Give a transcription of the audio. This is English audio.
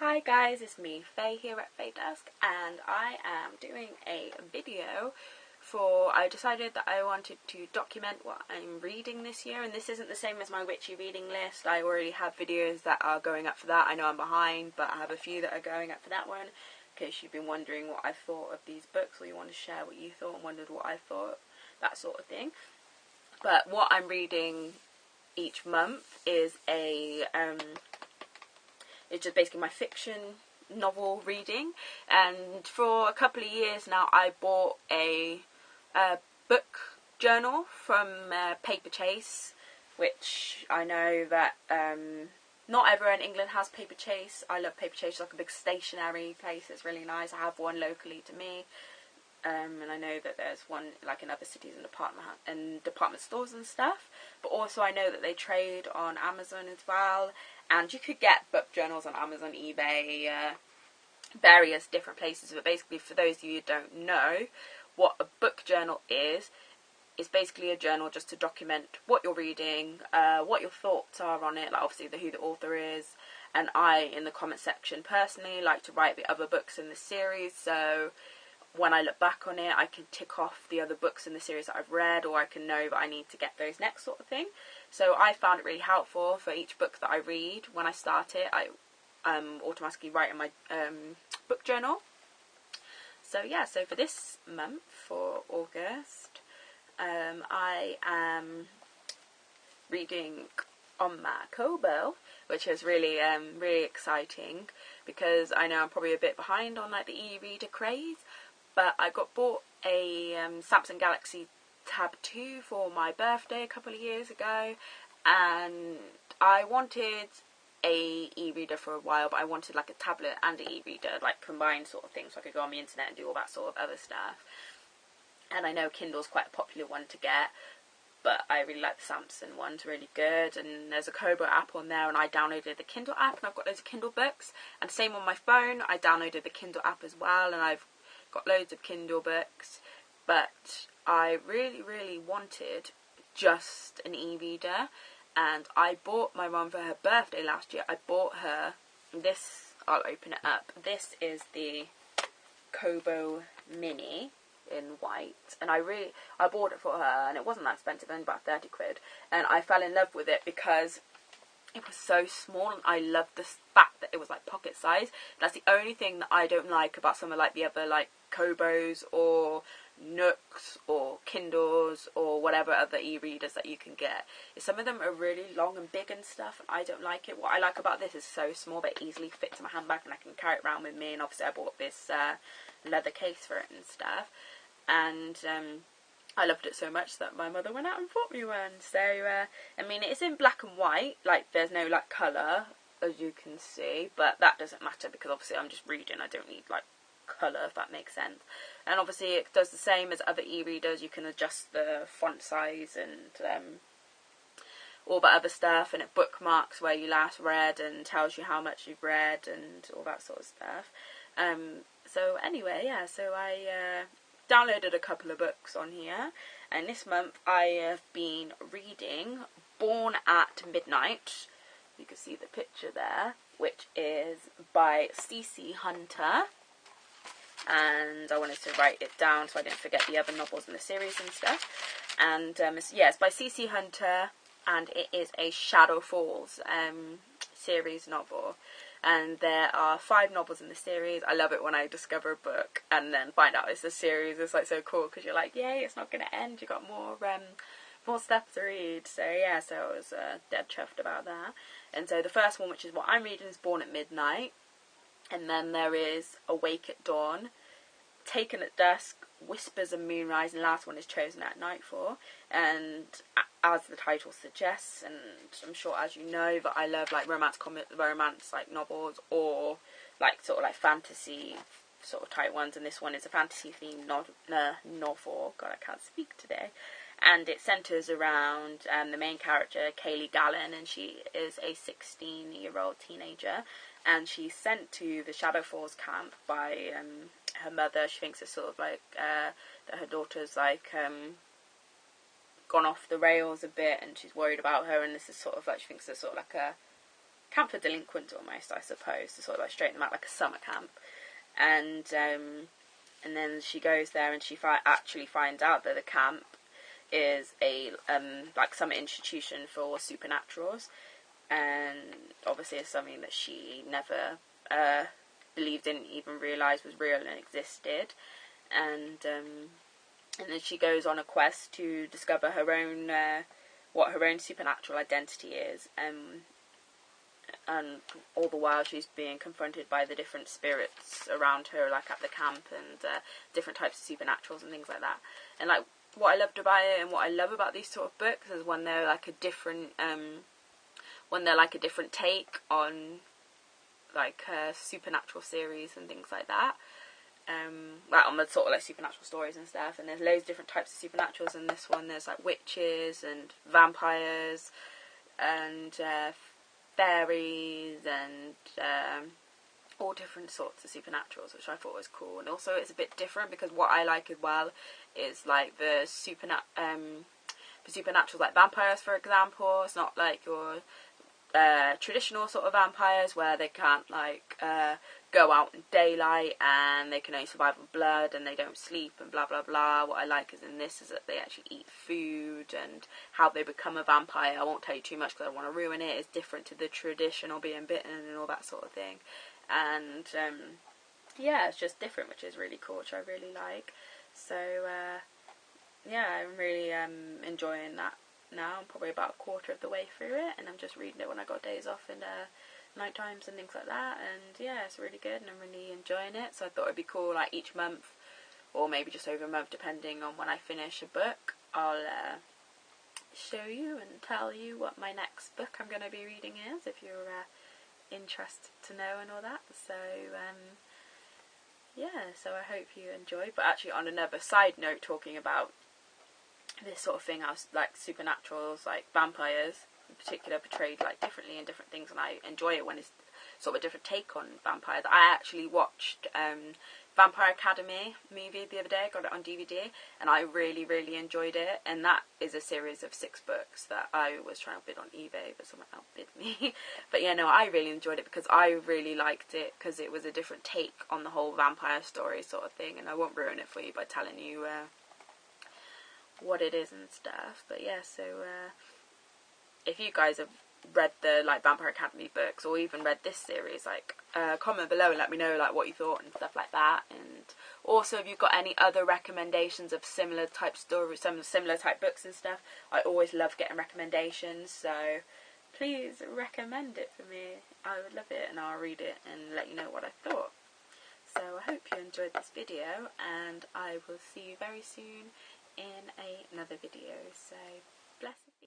Hi guys, it's me, Faye here at Faye Desk, and I am doing a video I decided that I wanted to document what I'm reading this year, and this isn't the same as my witchy reading list. I already have videos that are going up for that. I know I'm behind, but I have a few that are going up for that one, in case you've been wondering what I thought of these books, or you want to share what you thought and wondered what I thought, that sort of thing. But what I'm reading each month is it's just basically my fiction novel reading, and for a couple of years now I bought a book journal from Paper Chase, which I know that not everyone in England has Paper Chase. I love Paper Chase. It's like a big stationery place. It's really nice. I have one locally to me, and I know that there's one like in other cities and department stores and stuff. But also I know that they trade on Amazon as well, and you could get book journals on Amazon, eBay, various different places. But basically, for those of you who don't know what a book journal is, it's basically a journal just to document what you're reading, what your thoughts are on it, like obviously who the author is. And I, in the comment section personally, like to write the other books in the series, so when I look back on it, I can tick off the other books in the series that I've read, or I can know that I need to get those next, sort of thing. So I found it really helpful for each book that I read. When I start it, I automatically write in my book journal. So yeah, so for this month, for August, I am reading On My Kobo, which is really really exciting, because I know I'm probably a bit behind on like the e-reader craze, but I bought a Samsung Galaxy Tab 2 for my birthday a couple of years ago, and I wanted a e-reader for a while, but I wanted like a tablet and an e-reader, like combined sort of thing, so I could go on the internet and do all that sort of other stuff. And I know Kindle's quite a popular one to get, but I really like the Samsung one. It's really good, and there's a Kobo app on there, and I downloaded the Kindle app, and I've got loads of Kindle books. And same on my phone, I downloaded the Kindle app as well, and I've got loads of Kindle books. But I really really wanted just an e-reader, and I bought my mum for her birthday last year. I bought her this. I'll open it up. This is the Kobo Mini in white, and I bought it for her, and it wasn't that expensive, only about 30 quid, and I fell in love with it because it was so small, and I loved the fact that it was like pocket size. That's the only thing that I don't like about some of like the other like Kobos or Nooks or Kindles or whatever other e-readers that you can get, is some of them are really long and big and stuff, and I don't like it. What I like about this is so small but it easily fits in my handbag, and I can carry it around with me. And obviously I bought this leather case for it and stuff, and I loved it so much that my mother went out and bought me one. So I mean, it's in black and white, like there's no like colour, as you can see, but that doesn't matter because obviously I'm just reading. I don't need like colour, if that makes sense. And obviously it does the same as other e-readers. You can adjust the font size and all that other stuff, and it bookmarks where you last read and tells you how much you've read and all that sort of stuff. So anyway, yeah, so I downloaded a couple of books on here, and this month I have been reading Born at Midnight. You can see the picture there, which is by C.C. Hunter. And I wanted to write it down so I didn't forget the other novels in the series and stuff. And it's by C.C. Hunter, and it is a Shadow Falls series novel. And there are 5 novels in the series. I love it when I discover a book and then find out it's a series. It's like so cool because you're like, yay, it's not going to end. You got more stuff to read. So yeah, so I was dead chuffed about that. And so the first one, which is what I'm reading, is Born at Midnight. And then there is Awake at Dawn, Taken at Dusk, Whispers of Moonrise, and the last one is Chosen at Nightfall. And as the title suggests, and I'm sure as you know, that I love like romance like novels, or like sort of like fantasy sort of type ones. And this one is a fantasy themed novel. God, I can't speak today. And it centres around the main character, Kaylee Gallen, and she is a 16-year-old teenager. And she's sent to the Shadow Falls camp by her mother. She thinks it's sort of like that her daughter's like gone off the rails a bit, and she's worried about her. And this is sort of like, she thinks it's sort of like a camp for delinquents almost, I suppose, to sort of like straighten them out, like a summer camp. And then she goes there and she actually finds out that the camp is a like summer institution for supernaturals, and obviously it's something that she never believed, didn't even realise was real and existed. And then she goes on a quest to discover her own what her own supernatural identity is, and all the while she's being confronted by the different spirits around her, like at the camp, and different types of supernaturals and things like that. And like what I loved about it, and what I love about these sort of books, is when they're like a different take on like supernatural series and things like that. Like on the sort of like supernatural stories and stuff, and there's loads of different types of supernaturals in this one. There's like witches and vampires and fairies and all different sorts of supernaturals, which I thought was cool. And also it's a bit different because what I like as well is like the supernaturals like vampires, for example. It's not like your traditional sort of vampires where they can't like go out in daylight and they can only survive on blood and they don't sleep and blah blah blah. What I like is in this is that they actually eat food, and how they become a vampire, I won't tell you too much because I don't want to ruin it, is different to the traditional being bitten and all that sort of thing. And yeah, it's just different, which is really cool, which I really like. So yeah, I'm really enjoying that now. I'm probably about a quarter of the way through it, and I'm just reading it when I got days off and night times and things like that. And yeah, it's really good and I'm really enjoying it. So I thought it'd be cool, like each month, or maybe just over a month depending on when I finish a book, I'll show you and tell you what my next book I'm going to be reading is, if you're interested to know and all that. So yeah, so I hope you enjoy. But actually, on another side note, talking about this sort of thing, I was like supernaturals, like vampires in particular, portrayed like differently in different things, and I enjoy it when it's sort of a different take on vampires. I actually watched Vampire Academy movie the other day. I got it on DVD and I really enjoyed it, and that is a series of 6 books that I was trying to bid on eBay but someone outbid me. But yeah, no, I really enjoyed it because I really liked it because it was a different take on the whole vampire story sort of thing, and I won't ruin it for you by telling you what it is and stuff. But yeah, so if you guys have read the like Vampire Academy books or even read this series, like comment below and let me know like what you thought and stuff like that. And also if you've got any other recommendations of similar type stories, some similar type books and stuff, I always love getting recommendations, so please recommend it for me. I would love it and I'll read it and let you know what I thought. So I hope you enjoyed this video, and I will see you very soon in another video. So blessings.